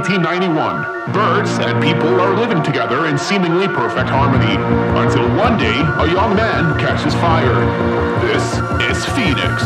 1991. Birds and people are living together in seemingly perfect harmony, until one day a young man catches fire. This is Phoenix.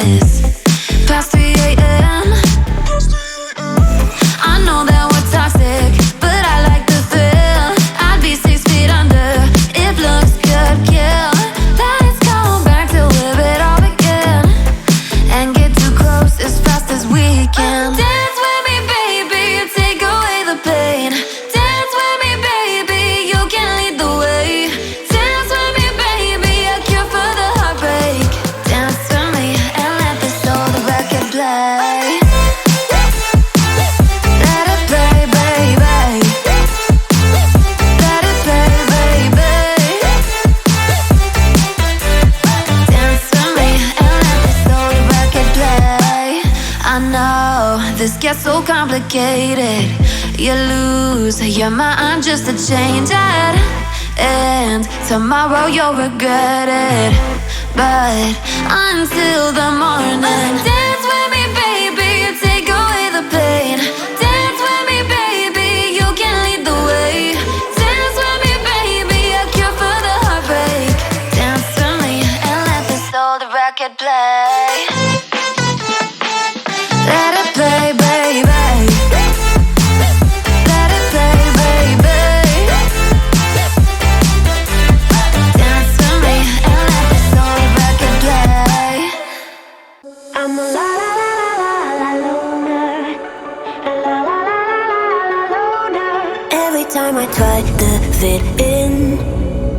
this. Past 3 a.m. I know that we're toxic, but I like the thrill. I'd be 6 feet under if looks could kill. Let's go back to where it all began and get too close as fast as we can. Dance with me, baby, take away the pain. Dance with me, baby, you can lead the way. Dance with me, baby, a cure for the heartbreak. Dance with me and let the soul, the record play. Let it play, baby. Let it play, baby. Dance with me and let the soul, the record play. I know this gets so complicated. You lose your mind just to change it, and tomorrow you'll regret it. But until the morning, dance with me, baby, take away the pain. Dance with me, baby, you can lead the way. Dance with me, baby, a cure for the heartbreak. Dance with me and let the soul, the record play. Let it play, baby. Let it play, baby. Dance with me and let the soul, the record play. I'm a la la la la la loner. A la la la la la loner. Every time I try to fit in,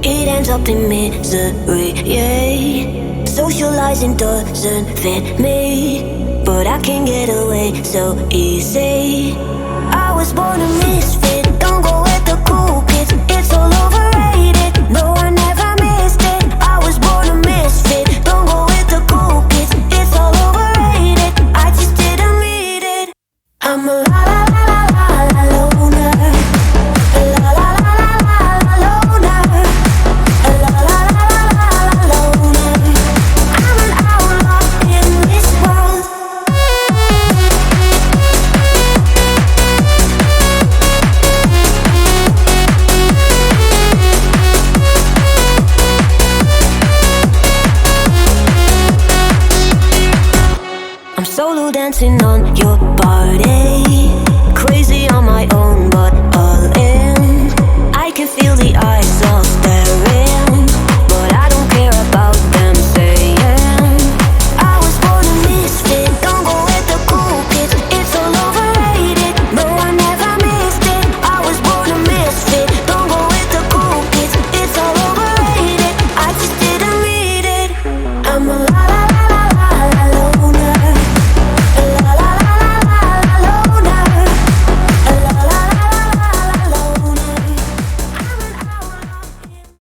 it ends up in misery, yeah. Socializing doesn't fit me, but I can get away so easy. I was born a misfit, don't go with the cool kids. It's all overrated, no I never missed it. I was born a misfit, don't go with the cool kids. It's all overrated, I just didn't need it. I'm a la la la la la la loner. A la la la la la la loner. A la la la la la la loner. I'm an outlaw in this world. I'm solo dancing on your body, crazy on my own, but all in. I can feel the eyes of